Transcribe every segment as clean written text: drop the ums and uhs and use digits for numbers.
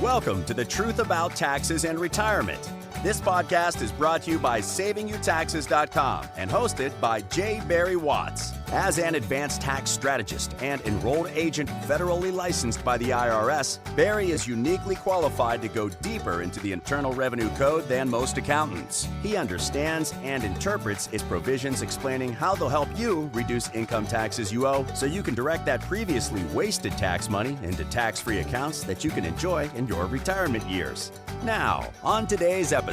Welcome to The Truth About Taxes and Retirement. This podcast is brought to you by SavingYouTaxes.com and hosted by J. Barry Watts. As an advanced tax strategist and enrolled agent federally licensed by the IRS, Barry is uniquely qualified to go deeper into the Internal Revenue Code than most accountants. He understands and interprets its provisions explaining how they'll help you reduce income taxes you owe so you can direct that previously wasted tax money into tax-free accounts that you can enjoy in your retirement years. Now, on today's episode.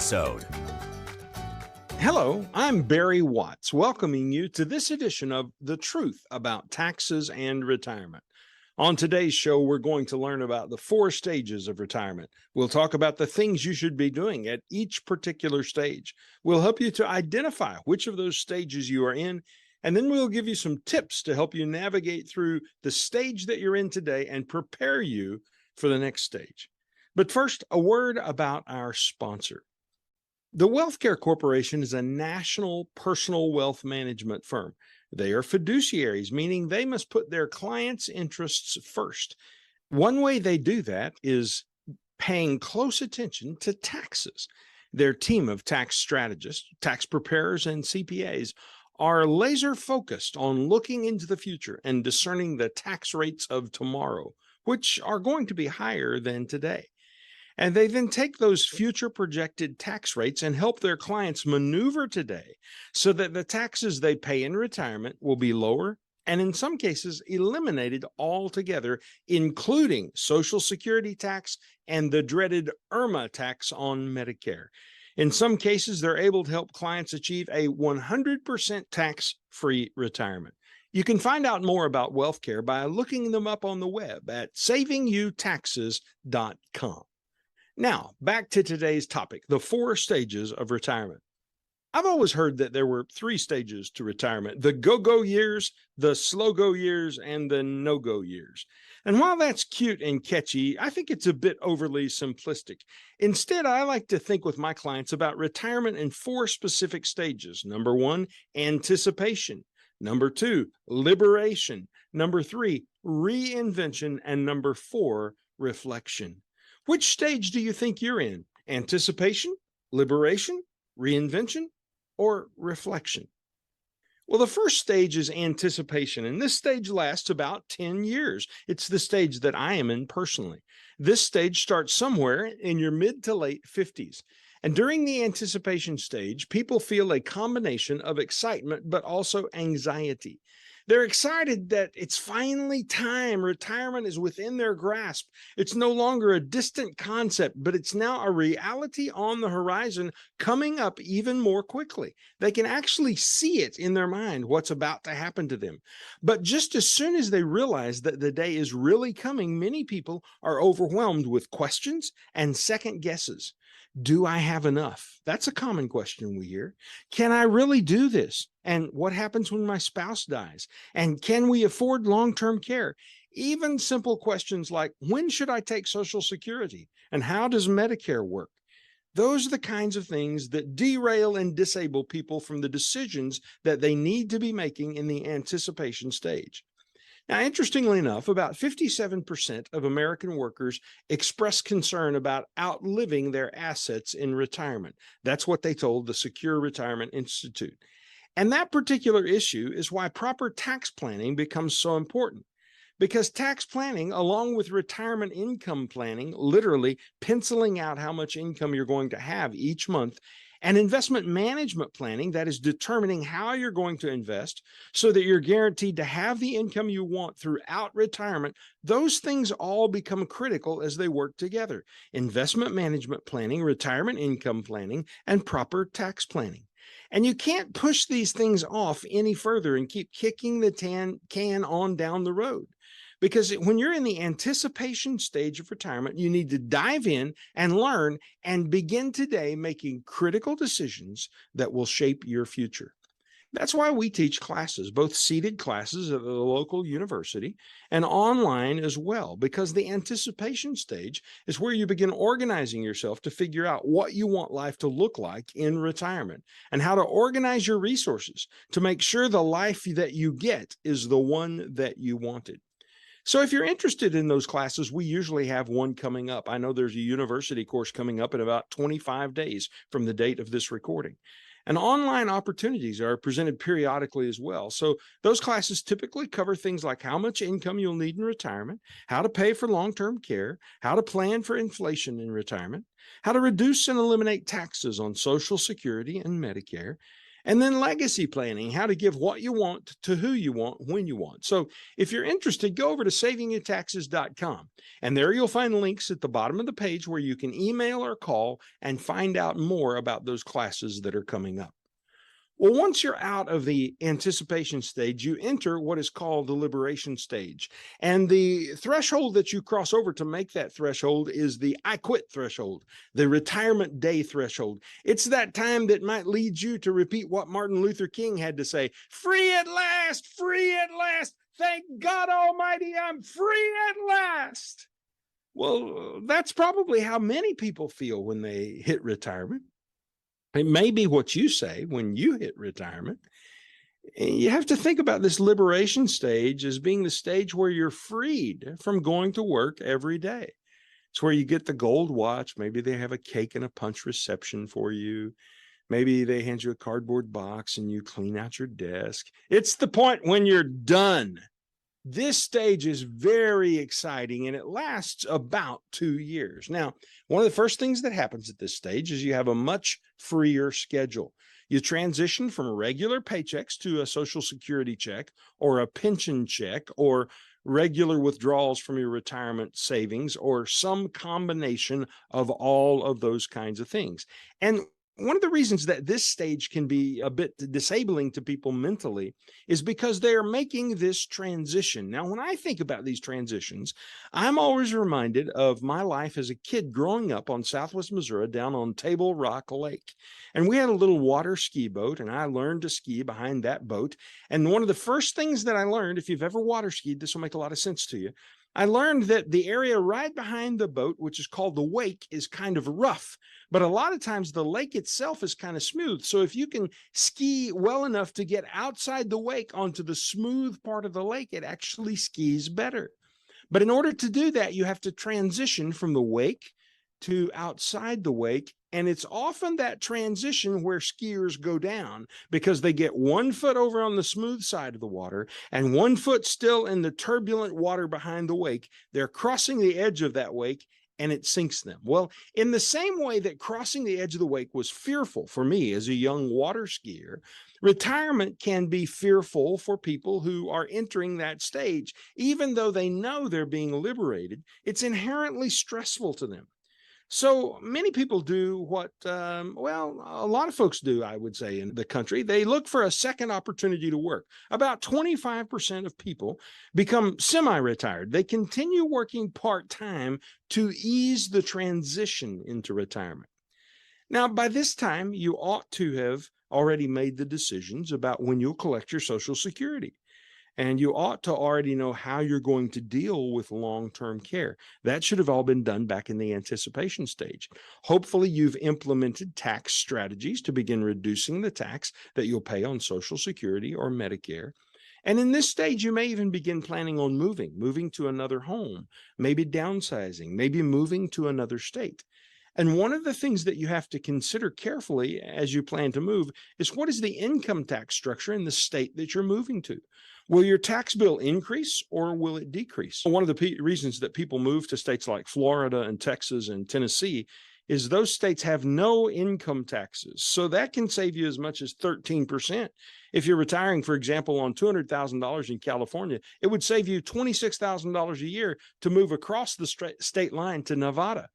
Hello, I'm Barry Watts, welcoming you to this edition of The Truth About Taxes and Retirement. On today's show, we're going to learn about the 4 stages of retirement. We'll talk about the things you should be doing at each particular stage. We'll help you to identify which of those stages you are in, and then we'll give you some tips to help you navigate through the stage that you're in today and prepare you for the next stage. But first, a word about our sponsor. The WealthCare Corporation is a national personal wealth management firm. They are fiduciaries, meaning they must put their clients' interests first. One way they do that is paying close attention to taxes. Their team of tax strategists, tax preparers, and CPAs are laser focused on looking into the future and discerning the tax rates of tomorrow, which are going to be higher than today. And they then take those future projected tax rates and help their clients maneuver today so that the taxes they pay in retirement will be lower and in some cases eliminated altogether, including Social Security tax and the dreaded IRMA tax on Medicare. In some cases, they're able to help clients achieve a 100% tax-free retirement. You can find out more about WealthCare by looking them up on the web at SavingYouTaxes.com. Now, back to today's topic, the 4 stages of retirement. I've always heard that there were 3 stages to retirement: the go-go years, the slow-go years, and the no-go years. And while that's cute and catchy, I think it's a bit overly simplistic. Instead, I like to think with my clients about retirement in 4 specific stages. Number 1, anticipation. Number 2, liberation. Number 3, reinvention. And number 4, reflection. Which stage do you think you're in? Anticipation, liberation, reinvention, or reflection? Well, the first stage is anticipation, and this stage lasts about 10 years. It's the stage that I am in personally. This stage starts somewhere in your mid to late 50s. And during the anticipation stage, people feel a combination of excitement, but also anxiety. They're excited that it's finally time. Retirement is within their grasp. It's no longer a distant concept, but it's now a reality on the horizon, coming up even more quickly. They can actually see it in their mind, what's about to happen to them. But just as soon as they realize that the day is really coming, many people are overwhelmed with questions and second guesses. Do I have enough? That's a common question we hear. Can I really do this? And what happens when my spouse dies? And can we afford long-term care? Even simple questions like, when should I take Social Security? And how does Medicare work? Those are the kinds of things that derail and disable people from the decisions that they need to be making in the anticipation stage. Now, interestingly enough, about 57% of American workers express concern about outliving their assets in retirement. That's what they told the Secure Retirement Institute. And that particular issue is why proper tax planning becomes so important. Because tax planning, along with retirement income planning, literally penciling out how much income you're going to have each month, and investment management planning, that is determining how you're going to invest so that you're guaranteed to have the income you want throughout retirement, those things all become critical as they work together. Investment management planning, retirement income planning, and proper tax planning. And you can't push these things off any further and keep kicking the can on down the road. Because when you're in the anticipation stage of retirement, you need to dive in and learn and begin today making critical decisions that will shape your future. That's why we teach classes, both seated classes at the local university and online as well, because the anticipation stage is where you begin organizing yourself to figure out what you want life to look like in retirement and how to organize your resources to make sure the life that you get is the one that you wanted. So if you're interested in those classes, we usually have one coming up. I know there's a university course coming up in about 25 days from the date of this recording. And online opportunities are presented periodically as well. So those classes typically cover things like how much income you'll need in retirement, how to pay for long-term care, how to plan for inflation in retirement, how to reduce and eliminate taxes on Social Security and Medicare, and then legacy planning, how to give what you want to who you want when you want. So if you're interested, go over to savingyoutaxes.com, and there you'll find links at the bottom of the page where you can email or call and find out more about those classes that are coming up. Well, once you're out of the anticipation stage, you enter what is called the liberation stage. And the threshold that you cross over to make that threshold is the I quit threshold, the retirement day threshold. It's that time that might lead you to repeat what Martin Luther King had to say, free at last, free at last. Thank God Almighty, I'm free at last. Well, that's probably how many people feel when they hit retirement. It may be what you say when you hit retirement. You have to think about this liberation stage as being the stage where you're freed from going to work every day. It's where you get the gold watch. Maybe they have a cake and a punch reception for you. Maybe they hand you a cardboard box and you clean out your desk. It's the point when you're done. This stage is very exciting, and it lasts about 2 years. Now, one of the first things that happens at this stage is you have a much freer schedule. You transition from regular paychecks to a Social Security check or a pension check or regular withdrawals from your retirement savings or some combination of all of those kinds of things. And one of the reasons that this stage can be a bit disabling to people mentally is because they are making this transition. Now, when I think about these transitions, I'm always reminded of my life as a kid growing up on Southwest Missouri down on Table Rock Lake. And we had a little water ski boat, and I learned to ski behind that boat. And one of the first things that I learned, if you've ever water skied, this will make a lot of sense to you. I learned that the area right behind the boat, which is called the wake, is kind of rough. But a lot of times the lake itself is kind of smooth. So if you can ski well enough to get outside the wake onto the smooth part of the lake, it actually skis better. But in order to do that, you have to transition from the wake to outside the wake. And it's often that transition where skiers go down because they get 1 foot over on the smooth side of the water and 1 foot still in the turbulent water behind the wake. They're crossing the edge of that wake and it sinks them. Well, in the same way that crossing the edge of the wake was fearful for me as a young water skier, retirement can be fearful for people who are entering that stage. Even though they know they're being liberated, it's inherently stressful to them. So many people do what, a lot of folks do, I would say, in the country. They look for a second opportunity to work. About 25% of people become semi-retired. They continue working part-time to ease the transition into retirement. Now, by this time, you ought to have already made the decisions about when you'll collect your Social Security. And you ought to already know how you're going to deal with long-term care. That should have all been done back in the anticipation stage. Hopefully, you've implemented tax strategies to begin reducing the tax that you'll pay on Social Security or Medicare. And in this stage, you may even begin planning on moving to another home, maybe downsizing, maybe moving to another state. And one of the things that you have to consider carefully as you plan to move is what is the income tax structure in the state that you're moving to? Will your tax bill increase or will it decrease? One of the reasons that people move to states like Florida and Texas and Tennessee is those states have no income taxes. So that can save you as much as 13%. If you're retiring, for example, on $200,000 in California, it would save you $26,000 a year to move across the state line to Nevada.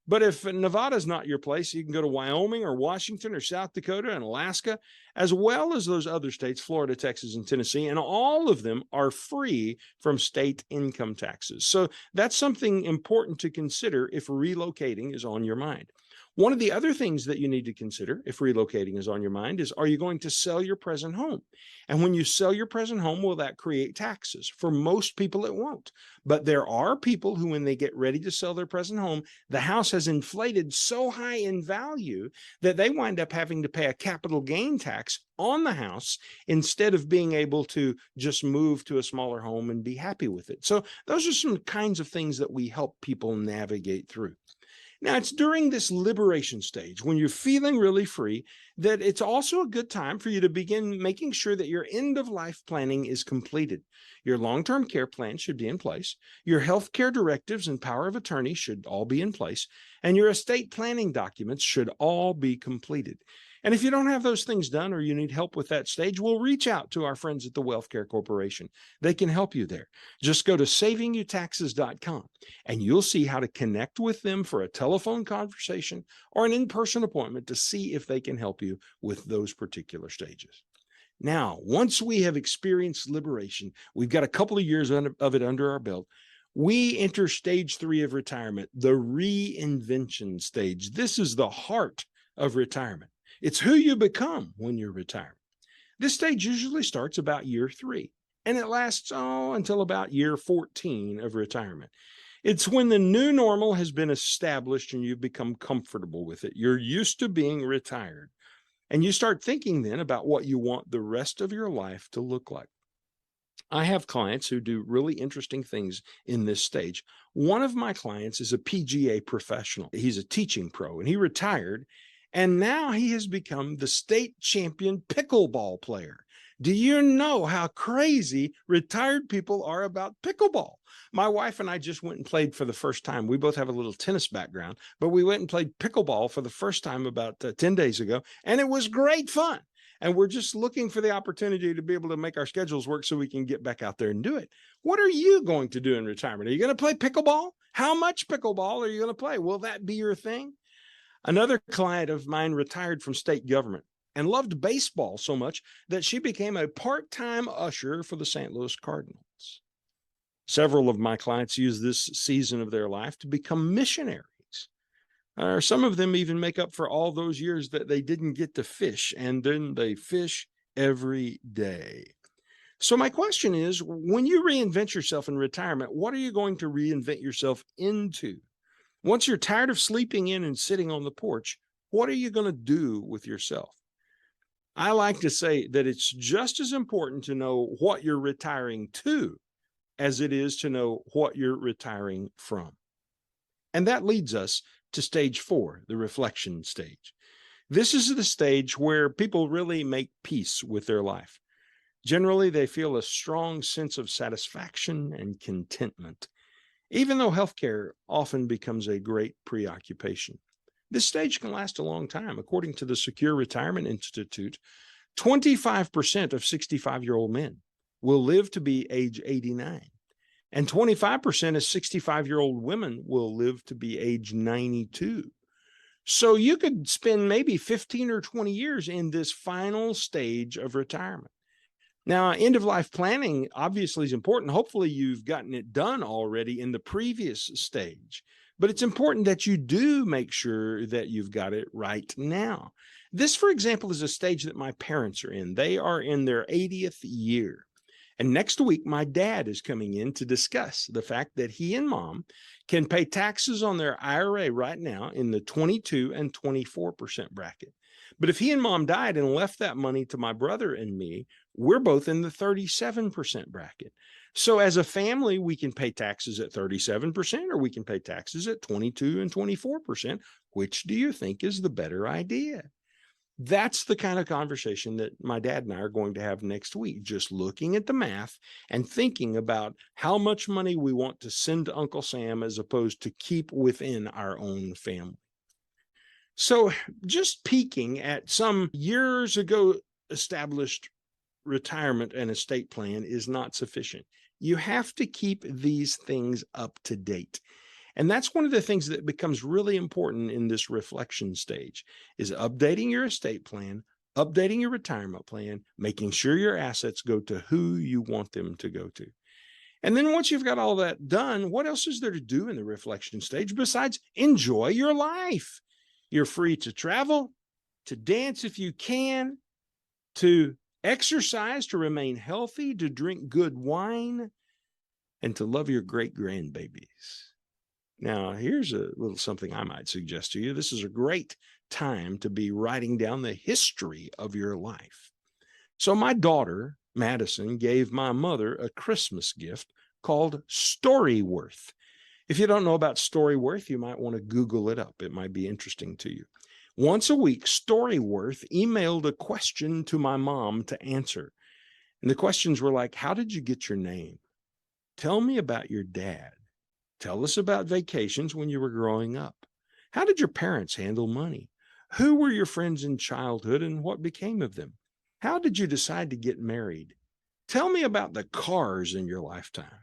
But if Nevada's not your place, you can go to Wyoming or Washington or South Dakota and Alaska, as well as those other states, Florida, Texas, and Tennessee, and all of them are free from state income taxes. So that's something important to consider if relocating is on your mind. One of the other things that you need to consider if relocating is on your mind is, are you going to sell your present home? And when you sell your present home, will that create taxes? For most people, it won't. But there are people who, when they get ready to sell their present home, the house has inflated so high in value that they wind up having to pay a capital gain tax on the house instead of being able to just move to a smaller home and be happy with it. So those are some kinds of things that we help people navigate through. Now, it's during this liberation stage, when you're feeling really free, that it's also a good time for you to begin making sure that your end-of-life planning is completed. Your long-term care plan should be in place. Your health care directives and power of attorney should all be in place. And your estate planning documents should all be completed. And if you don't have those things done or you need help with that stage, we'll reach out to our friends at the Wealth Care Corporation. They can help you there. Just go to savingyoutaxes.com and you'll see how to connect with them for a telephone conversation or an in-person appointment to see if they can help you with those particular stages. Now, once we have experienced liberation, we've got a couple of years of it under our belt, we enter stage 3 of retirement, the reinvention stage. This is the heart of retirement. It's who you become when you're retired. This stage usually starts about year 3, and it lasts until about year 14 of retirement. It's when the new normal has been established and you've become comfortable with it. You're used to being retired, and you start thinking then about what you want the rest of your life to look like. I have clients who do really interesting things in this stage. One of my clients is a PGA professional. He's a teaching pro, and he retired. And now he has become the state champion pickleball player. Do you know how crazy retired people are about pickleball? My wife and I just went and played for the first time. We both have a little tennis background, but we went and played pickleball for the first time about 10 days ago, and it was great fun. And we're just looking for the opportunity to be able to make our schedules work so we can get back out there and do it. What are you going to do in retirement? Are you going to play pickleball? How much pickleball are you going to play? Will that be your thing? Another client of mine retired from state government and loved baseball so much that she became a part-time usher for the St. Louis Cardinals. Several of my clients use this season of their life to become missionaries. Some of them even make up for all those years that they didn't get to fish, and then they fish every day. So my question is, when you reinvent yourself in retirement, what are you going to reinvent yourself into? Once you're tired of sleeping in and sitting on the porch, what are you going to do with yourself? I like to say that it's just as important to know what you're retiring to as it is to know what you're retiring from. And that leads us to stage 4, the reflection stage. This is the stage where people really make peace with their life. Generally, they feel a strong sense of satisfaction and contentment, even though healthcare often becomes a great preoccupation. This stage can last a long time. According to the Secure Retirement Institute, 25% of 65-year-old men will live to be age 89, and 25% of 65-year-old women will live to be age 92. So you could spend maybe 15 or 20 years in this final stage of retirement. Now, end-of-life planning obviously is important. Hopefully, you've gotten it done already in the previous stage. But it's important that you do make sure that you've got it right now. This, for example, is a stage that my parents are in. They are in their 80th year. And next week, my dad is coming in to discuss the fact that he and mom can pay taxes on their IRA right now in the 22 and 24% bracket. But if he and mom died and left that money to my brother and me, we're both in the 37% bracket. So as a family, we can pay taxes at 37% or we can pay taxes at 22 and 24%. Which do you think is the better idea? That's the kind of conversation that my dad and I are going to have next week, just looking at the math and thinking about how much money we want to send to Uncle Sam as opposed to keep within our own family. So just peeking at some years ago established retirement and estate plan is not sufficient. You have to keep these things up to date. And that's one of the things that becomes really important in this reflection stage is updating your estate plan, updating your retirement plan, making sure your assets go to who you want them to go to. And then once you've got all that done, what else is there to do in the reflection stage besides enjoy your life? You're free to travel, to dance if you can, to exercise, to remain healthy, to drink good wine, and to love your great grandbabies. Now, here's a little something I might suggest to you. This is a great time to be writing down the history of your life. So my daughter, Madison, gave my mother a Christmas gift called Storyworth. If you don't know about Storyworth, you might want to Google it up. It might be interesting to you. Once a week, Storyworth emailed a question to my mom to answer. And the questions were like, how did you get your name? Tell me about your dad. Tell us about vacations when you were growing up. How did your parents handle money? Who were your friends in childhood and what became of them? How did you decide to get married? Tell me about the cars in your lifetime.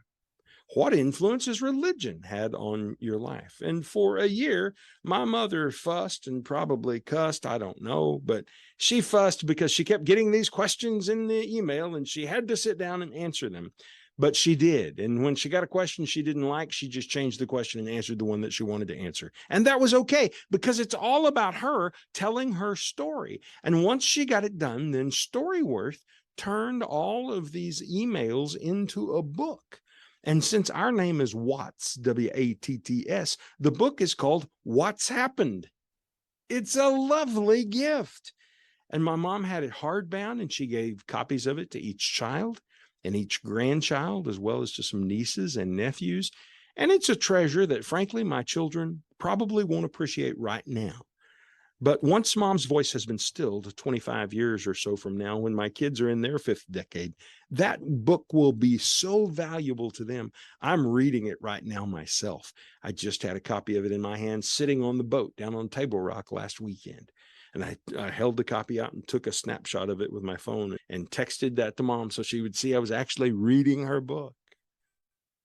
What influence has religion had on your life? And for a year, my mother fussed and probably cussed, I don't know, but she fussed because she kept getting these questions in the email and she had to sit down and answer them. But she did. And when she got a question she didn't like, she just changed the question and answered the one that she wanted to answer. And that was okay, because it's all about her telling her story. And once she got it done, then Storyworth turned all of these emails into a book. And since our name is Watts, W-A-T-T-S, the book is called What's Happened. It's a lovely gift. And my mom had it hardbound, and she gave copies of it to each child and each grandchild, as well as to some nieces and nephews. And it's a treasure that, frankly, my children probably won't appreciate right now. But once mom's voice has been stilled 25 years or so from now, when my kids are in their fifth decade, that book will be so valuable to them. I'm reading it right now myself. I just had a copy of it in my hand sitting on the boat down on Table Rock last weekend. And I held the copy out and took a snapshot of it with my phone and texted that to mom so she would see I was actually reading her book.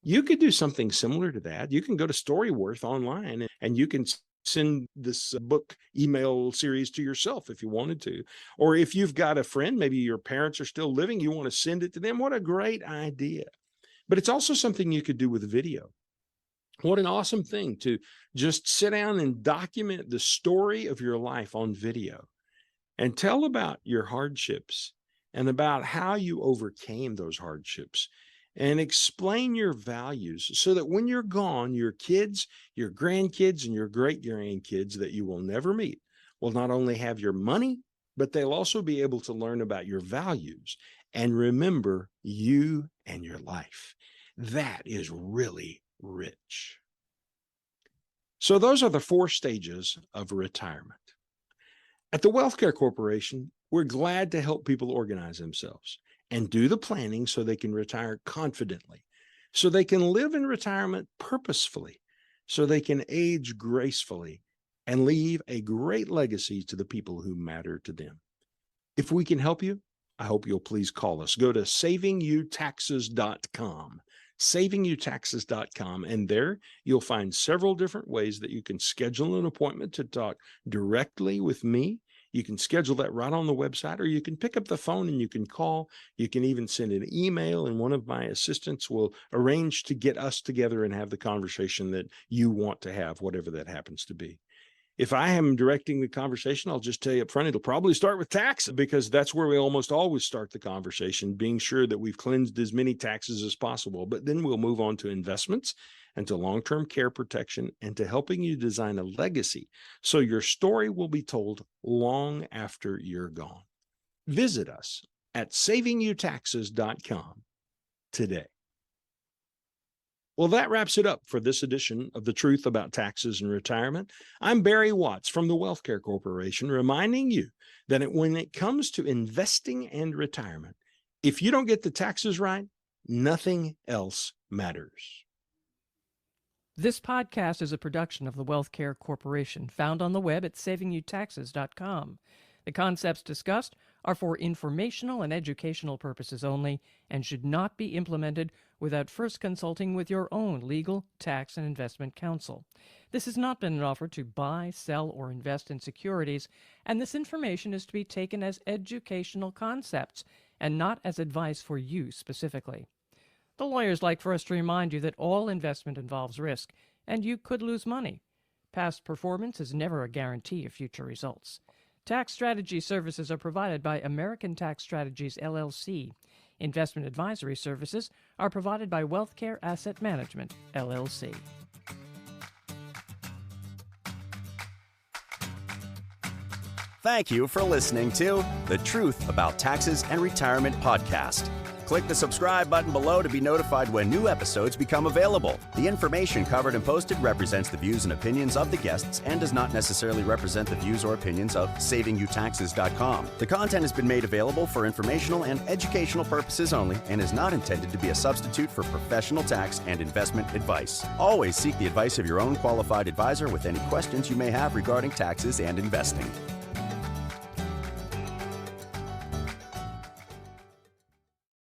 You could do something similar to that. You can go to Storyworth online and you can send this book email series to yourself if you wanted to. Or if you've got a friend, maybe your parents are still living, you want to send it to them. What a great idea. But it's also something you could do with video. What an awesome thing to just sit down and document the story of your life on video and tell about your hardships and about how you overcame those hardships, and explain your values so that when you're gone, your kids, your grandkids, and your great-grandkids that you will never meet will not only have your money, but they'll also be able to learn about your values and remember you and your life. That is really rich. So those are the 4 stages of retirement. At the Wealthcare Corporation, we're glad to help people organize themselves and do the planning so they can retire confidently, so they can live in retirement purposefully, so they can age gracefully and leave a great legacy to the people who matter to them. If we can help you, I hope you'll please call us. Go to savingyouTaxes.com. savingyouTaxes.com, and there you'll find several different ways that you can schedule an appointment to talk directly with me. You can schedule that right on the website, or you can pick up the phone and you can call. You can even send an email, and one of my assistants will arrange to get us together and have the conversation that you want to have, whatever that happens to be. If I am directing the conversation, I'll just tell you up front, it'll probably start with tax, because that's where we almost always start the conversation, being sure that we've cleansed as many taxes as possible. But then we'll move on to investments and to long-term care protection and to helping you design a legacy so your story will be told long after you're gone. Visit us at savingyouTaxes.com today. Well, that wraps it up for this edition of The Truth About Taxes and Retirement. I'm Barry Watts from the Wealthcare Corporation, reminding you that when it comes to investing and retirement, if you don't get the taxes right, nothing else matters. This podcast is a production of the Wealthcare Corporation, found on the web at savingyouTaxes.com. The concepts discussed are for informational and educational purposes only and should not be implemented without first consulting with your own legal, tax, and investment counsel. This has not been an offer to buy, sell, or invest in securities, and this information is to be taken as educational concepts and not as advice for you specifically. The lawyers like for us to remind you that all investment involves risk, and you could lose money. Past performance is never a guarantee of future results. Tax strategy services are provided by American Tax Strategies, LLC. Investment advisory services are provided by WealthCare Asset Management, LLC. Thank you for listening to The Truth About Taxes and Retirement podcast. Click the subscribe button below to be notified when new episodes become available. The information covered and posted represents the views and opinions of the guests and does not necessarily represent the views or opinions of SavingYouTaxes.com. The content has been made available for informational and educational purposes only and is not intended to be a substitute for professional tax and investment advice. Always seek the advice of your own qualified advisor with any questions you may have regarding taxes and investing.